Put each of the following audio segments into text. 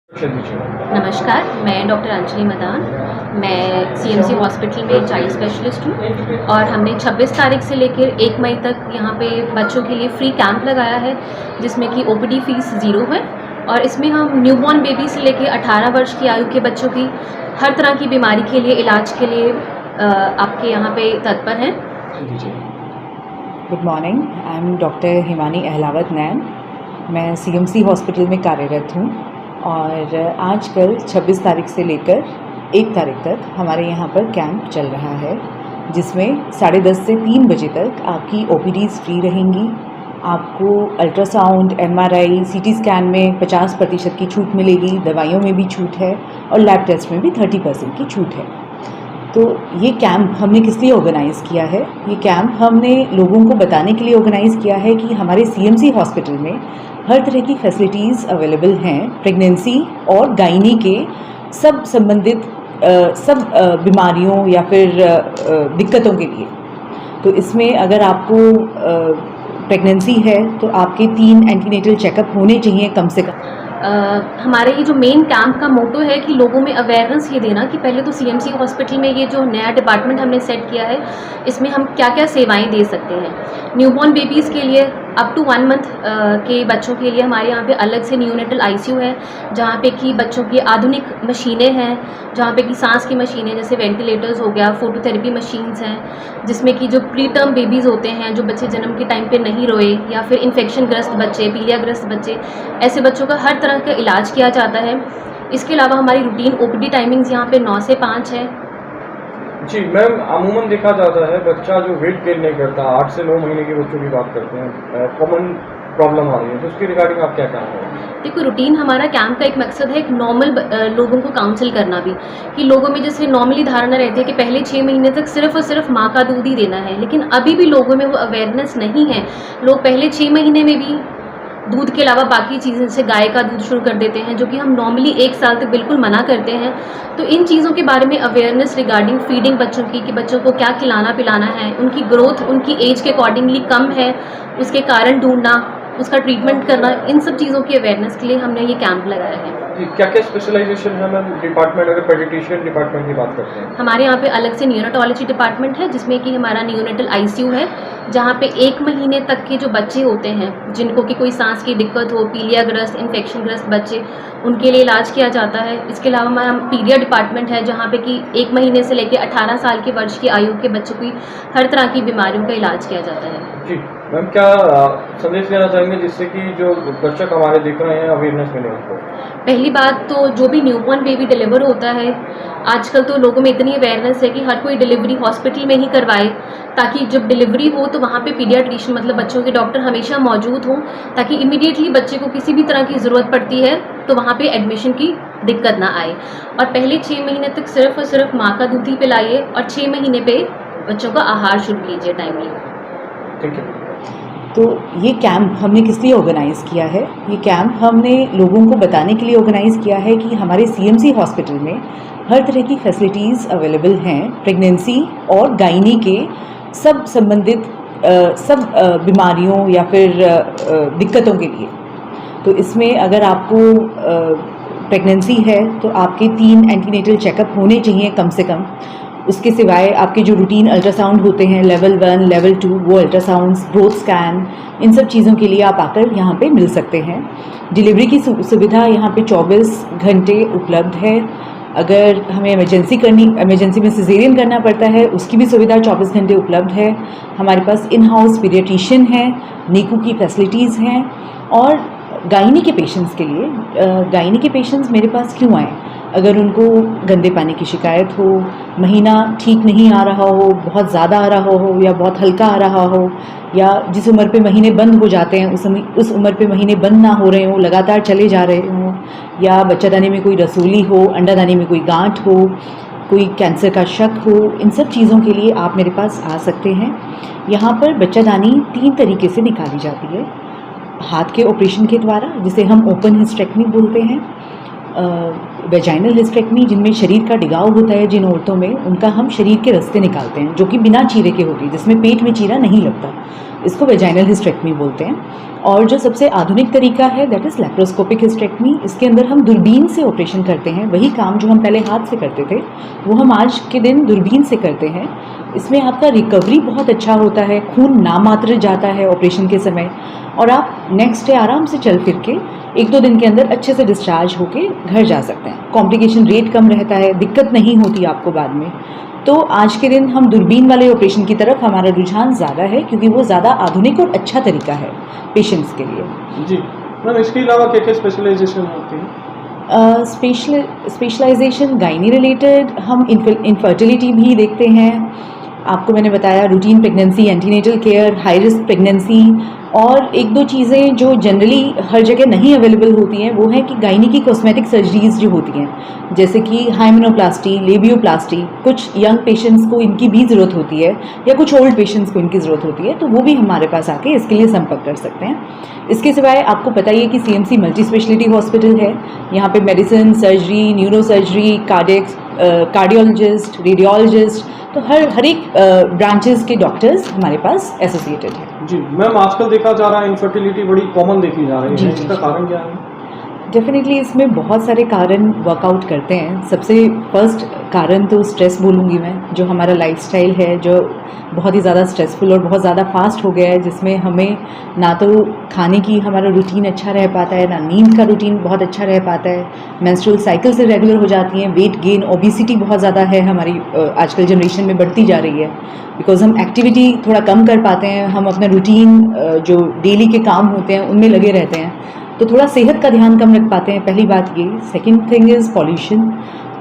नमस्कार, मैं डॉक्टर अंजलि मदान। मैं सीएमसी हॉस्पिटल में चाइल्ड स्पेशलिस्ट हूँ और हमने 26 तारीख से लेकर 1 मई तक यहाँ पे बच्चों के लिए फ्री कैंप लगाया है, जिसमें कि ओपीडी फ़ीस 0 है। और इसमें हम न्यूबॉर्न बेबी से लेकर 18 वर्ष की आयु के बच्चों की हर तरह की बीमारी के लिए इलाज के लिए आपके यहाँ पे तत्पर हैं। Good morning, I am doctor Himani Ahlawat Nain. मैं सीएमसी हॉस्पिटल में कार्यरत हूँ और आजकल 26 तारीख से लेकर 1 तारीख तक हमारे यहाँ पर कैंप चल रहा है, जिसमें 10:30 से 3 बजे तक आपकी ओपीडीज़ फ्री रहेंगी। आपको अल्ट्रासाउंड, एमआरआई, सीटी स्कैन में 50% की छूट मिलेगी, दवाइयों में भी छूट है और लैब टेस्ट में भी 30% की छूट है। तो ये कैंप हमने किस लिए ऑर्गेनाइज़ किया है? ये कैंप हमने लोगों को बताने के लिए ऑर्गेनाइज़ किया है कि हमारे सीएमसी हॉस्पिटल में हर तरह की फैसिलिटीज़ अवेलेबल हैं प्रेगनेंसी और गायनी के सब संबंधित बीमारियों या फिर दिक्कतों के लिए। तो इसमें अगर आपको प्रेगनेंसी है तो आपके 3 एंटीनेटल चेकअप होने चाहिए कम से कम। हमारे ये जो मेन कैंप का मोटो है कि लोगों में अवेयरनेस ये देना कि पहले तो सीएमसी हॉस्पिटल में ये जो नया डिपार्टमेंट हमने सेट किया है, इसमें हम क्या क्या सेवाएं दे सकते हैं। न्यूबॉर्न बेबीज़ के लिए अप टू 1 मंथ के बच्चों के लिए हमारे यहाँ पे अलग से न्यूनेटल आईसीयू है, जहाँ पे कि बच्चों की आधुनिक मशीनें हैं, जहाँ पे कि सांस की मशीनें जैसे वेंटिलेटर्स हो गया, फोटोथेरेपी मशीन्स हैं, जिसमें कि जो प्री टर्म बेबीज़ होते हैं, जो बच्चे जन्म के टाइम पे नहीं रोए या फिर इन्फेक्शन ग्रस्त बच्चे, पीलिया ग्रस्त बच्चे, ऐसे बच्चों का हर तरह का इलाज किया जाता है। इसके अलावा हमारी रूटीन ओपीडी टाइमिंग्स यहाँ पे 9 से 5 है। जी मैम, अमूमन देखा जाता है बच्चा जो वेट गेन नहीं करता, 8 से 9 महीने के बच्चों की बात करते हैं, कॉमन प्रॉब्लम आ रही है, तो उसके रिगार्डिंग आप क्या कहना है? देखो, रूटीन हमारा कैंप का एक मकसद है, एक नॉर्मल लोगों को काउंसिल करना भी, कि लोगों में जैसे नॉर्मली धारणा रहती है कि पहले 6 महीने तक सिर्फ और सिर्फ माँ का दूध ही देना है, लेकिन अभी भी लोगों में वो अवेयरनेस नहीं है। लोग पहले 6 महीने में भी दूध के अलावा बाकी चीज़ें जैसे गाय का दूध शुरू कर देते हैं, जो कि हम नॉर्मली 1 साल तक बिल्कुल मना करते हैं। तो इन चीज़ों के बारे में अवेयरनेस रिगार्डिंग फीडिंग बच्चों की, कि बच्चों को क्या खिलाना पिलाना है, उनकी ग्रोथ उनकी एज के अकॉर्डिंगली कम है, उसके कारण ढूंढना, उसका ट्रीटमेंट करना, इन सब चीज़ों की अवेयरनेस के लिए हमने ये कैंप लगाया है। क्या क्या स्पेशलाइजेशन है मैम डिपार्टमेंट, अगर पेडियाट्रिशियन डिपार्टमेंट की बात करते हैं? हमारे यहाँ पे अलग से न्यूरोटोलॉजी डिपार्टमेंट है, जिसमें कि हमारा न्यूनेटल आईसीयू है, जहाँ पे 1 महीने तक के जो बच्चे होते हैं जिनको कि कोई सांस की दिक्कत हो, पीलिया ग्रस्त, इन्फेक्शन ग्रस्त बच्चे, उनके लिए इलाज किया जाता है। इसके अलावा हमारा पीडिया डिपार्टमेंट है, जहाँ पे कि 1 महीने से लेकर 18 साल के वर्ष की आयु के बच्चों की हर तरह की बीमारियों का इलाज किया जाता है। जी मैम, क्या संदेश देना चाहेंगे जिससे कि जो दर्शक हमारे देख रहे हैं अवेयरनेस मिले उनको? पहली बात तो जो भी न्यूबॉर्न बेबी डिलीवर होता है, आजकल तो लोगों में इतनी अवेयरनेस है कि हर कोई डिलीवरी हॉस्पिटल में ही करवाए, ताकि जब डिलीवरी हो तो वहाँ पे पीडियाट्रिशियन मतलब बच्चों के डॉक्टर हमेशा मौजूद हों, ताकि इमीडिएटली बच्चे को किसी भी तरह की ज़रूरत पड़ती है तो वहाँ पे एडमिशन की दिक्कत ना आए। और पहले 6 महीने तक सिर्फ और सिर्फ माँ का दूध ही पिलाइए और 6 महीने पे बच्चों का आहार शुरू कीजिए टाइमली। ठीक है। तो ये कैंप हमने किस लिए ऑर्गेनाइज़ किया है? ये कैंप हमने लोगों को बताने के लिए ऑर्गेनाइज़ किया है कि हमारे सीएमसी हॉस्पिटल में हर तरह की फैसिलिटीज़ अवेलेबल हैं प्रेगनेंसी और गायनी के सब संबंधित बीमारियों या फिर दिक्कतों के लिए। तो इसमें अगर आपको प्रेगनेंसी है तो आपके 3 एंटीनेटल चेकअप होने चाहिए कम से कम। उसके सिवाय आपके जो रूटीन अल्ट्रासाउंड होते हैं लेवल 1, लेवल 2, वो अल्ट्रासाउंड्स, ग्रोथ स्कैन, इन सब चीज़ों के लिए आप आकर यहाँ पे मिल सकते हैं। डिलीवरी की सुविधा यहाँ पे 24 घंटे उपलब्ध है। अगर हमें इमरजेंसी में सिजेरियन करना पड़ता है, उसकी भी सुविधा 24 घंटे उपलब्ध है। हमारे पास इन हाउस पीडियाट्रिशियन है, नीकू की फैसिलिटीज़ हैं। और गायनी के पेशेंट्स के लिए, गायनी के पेशेंट्स मेरे पास क्यों आए? अगर उनको गंदे पानी की शिकायत हो, महीना ठीक नहीं आ रहा हो, बहुत ज़्यादा आ रहा हो या बहुत हल्का आ रहा हो, या जिस उम्र पे महीने बंद हो जाते हैं उस उम्र पे महीने बंद ना हो रहे हों, लगातार चले जा रहे हों, या बच्चादानी में कोई रसूली हो, अंडादानी में कोई गांठ हो, कोई कैंसर का शक हो, इन सब चीज़ों के लिए आप मेरे पास आ सकते हैं। यहाँ पर बच्चादानी 3 तरीके से निकाली जाती है। हाथ के ऑपरेशन के द्वारा, जिसे हम ओपन हिस्टेक्टमी बोलते हैं, वेजाइनल हिस्टेक्टमी, जिनमें शरीर का डिगाव होता है जिन औरतों में, उनका हम शरीर के रास्ते निकालते हैं, जो कि बिना चीरे के होती है, जिसमें पेट में चीरा नहीं लगता। इसको वेजाइनल हिस्टेक्टमी बोलते हैं। और जो सबसे आधुनिक तरीका है दैट इज़ लैप्रोस्कोपिक हिस्टेक्टमी। इसके अंदर हम दूरबीन से ऑपरेशन करते हैं। वही काम जो हम पहले हाथ से करते थे वो हम आज के दिन दूरबीन से करते हैं। इसमें आपका रिकवरी बहुत अच्छा होता है, खून नामात्र जाता है ऑपरेशन के समय, और आप नेक्स्ट डे आराम से चल फिर के 1-2 दिन के अंदर अच्छे से डिस्चार्ज होके घर जा सकते हैं। कॉम्प्लिकेशन रेट कम रहता है, दिक्कत नहीं होती आपको बाद में। तो आज के दिन हम दूरबीन वाले ऑपरेशन की तरफ हमारा रुझान ज़्यादा है, क्योंकि वो ज़्यादा आधुनिक और अच्छा तरीका है पेशेंट्स के लिए। जी मैम, इसके अलावा क्या क्या स्पेशलाइजेशन होती है? स्पेशलाइजेशन गायनी रिलेटेड, हम इनफर्टिलिटी भी देखते हैं। आपको मैंने बताया routine pregnancy, antenatal care, high risk pregnancy, और 1-2 चीज़ें जो जनरली हर जगह नहीं अवेलेबल होती हैं वो है कि गायनी की कॉस्मेटिक सर्जरीज जो होती हैं, जैसे कि हाइमेनोप्लास्टी, लेबियोप्लास्टी, कुछ यंग पेशेंट्स को इनकी भी ज़रूरत होती है, या कुछ ओल्ड पेशेंट्स को इनकी ज़रूरत होती है, तो वो भी हमारे पास आके इसके लिए संपर्क कर सकते हैं। इसके सिवाय आपको पता ही है कि CMC मल्टी स्पेशलिटी हॉस्पिटल है। यहाँ पे medicine, surgery, neuro surgery, cardiologist, radiologist, तो हर एक ब्रांचेस के डॉक्टर्स हमारे पास एसोसिएटेड हैं। जी मैम, आजकल देखा जा रहा है इनफर्टिलिटी बड़ी कॉमन देखी जा रही जी, है, जी, इसका जी। कारण क्या है? डेफिनेटली इसमें बहुत सारे कारण वर्कआउट करते हैं। सबसे फर्स्ट कारण तो स्ट्रेस बोलूँगी मैं, जो हमारा लाइफस्टाइल है जो बहुत ही ज़्यादा स्ट्रेसफुल और बहुत ज़्यादा फास्ट हो गया है, जिसमें हमें ना तो खाने की हमारा रूटीन अच्छा रह पाता है, ना नींद का रूटीन बहुत अच्छा रह पाता है, मेंस्ट्रुअल साइकिल से रेगुलर हो जाती हैं, वेट गेन, ओबेसिटी बहुत ज़्यादा है हमारी आजकल जनरेशन में बढ़ती जा रही है, बिकॉज हम एक्टिविटी थोड़ा कम कर पाते हैं, हम अपना रूटीन जो डेली के काम होते हैं उनमें लगे रहते हैं, तो थोड़ा सेहत का ध्यान कम रख पाते हैं। पहली बात ये। Second thing is pollution,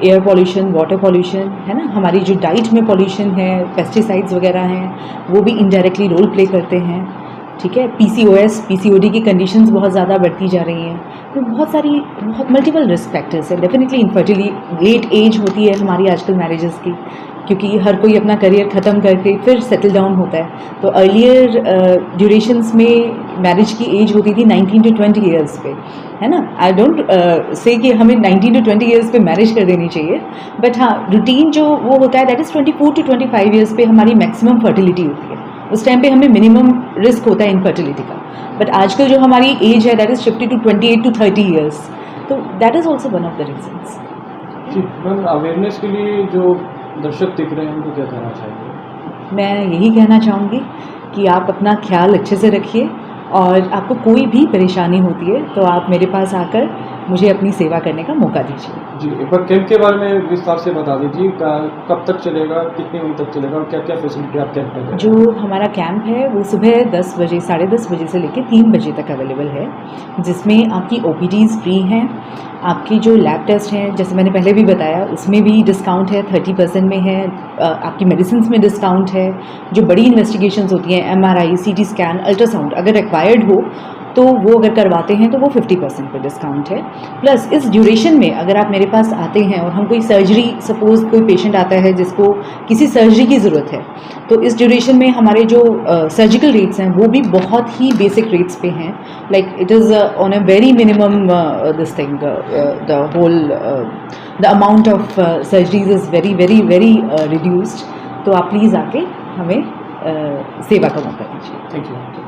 air pollution, water pollution, है ना। हमारी जो डाइट में पॉल्यूशन है, पेस्टिसाइड्स वगैरह हैं, वो भी इनडायरेक्टली रोल प्ले करते हैं, ठीक है। PCOS, PCOD की कंडीशंस बहुत ज़्यादा बढ़ती जा रही हैं, तो बहुत मल्टीपल रिस्क फैक्टर्स है। डेफिनेटली इनफर्टिलिटी, लेट एज होती है हमारी आजकल मैरिजेस की, क्योंकि हर कोई अपना करियर ख़त्म करके फिर सेटल डाउन होता है। तो अर्लियर ड्यूरेशंस में मैरिज की एज होती थी 19 to 20 ईयर्स पे, है ना। आई डोंट से कि हमें 19 to 20 ईयर्स पे मैरिज कर देनी चाहिए, बट हाँ, रूटीन जो वो होता है दैट इज़ 24 to 25 ईयर्स पे हमारी मैक्सिमम फर्टिलिटी होती है। उस टाइम पे हमें मिनिमम रिस्क होता है इनफर्टिलिटी का। बट आजकल जो हमारी एज है that is 50 to 28 to 30 years, तो that is also one of the reasons. जी मैम, अवेयरनेस के लिए जो दर्शक दिख रहे हैं उनको क्या कहना चाहिए? मैं यही कहना चाहूँगी कि आप अपना ख्याल अच्छे से रखिए, और आपको कोई भी परेशानी होती है तो आप मेरे पास आकर मुझे अपनी सेवा करने का मौका दीजिए। जी, एक बार कैंप के बारे में विस्तार से बता दीजिए, कब तक चलेगा, कितने बजे तक चलेगा और क्या क्या फैसिलिटी आप कैंप में देंगे? जो हमारा कैंप है वो सुबह 10 बजे, 10:30 बजे से लेकर 3 बजे तक अवेलेबल है, जिसमें आपकी OPDs फ्री हैं। आपकी जो लैब टेस्ट हैं, जैसे मैंने पहले भी बताया, उसमें भी डिस्काउंट है, 30% में है। आपकी मेडिसिन में डिस्काउंट है। जो बड़ी इन्वेस्टिगेशंस होती हैं, MRI, CT स्कैन, अल्ट्रासाउंड, अगर रिक्वायर्ड हो तो वो अगर करवाते हैं तो वो 50% पे डिस्काउंट है। प्लस इस ड्यूरेशन में अगर आप मेरे पास आते हैं और हम कोई सर्जरी, सपोज़ कोई पेशेंट आता है जिसको किसी सर्जरी की ज़रूरत है, तो इस ड्यूरेशन में हमारे जो सर्जिकल रेट्स हैं वो भी बहुत ही बेसिक रेट्स पे हैं। Like it is on a very minimum this thing, the amount of surgeries is very very very reduced. तो आप प्लीज़ आके हमें सेवा का मौका दीजिए। Thank you.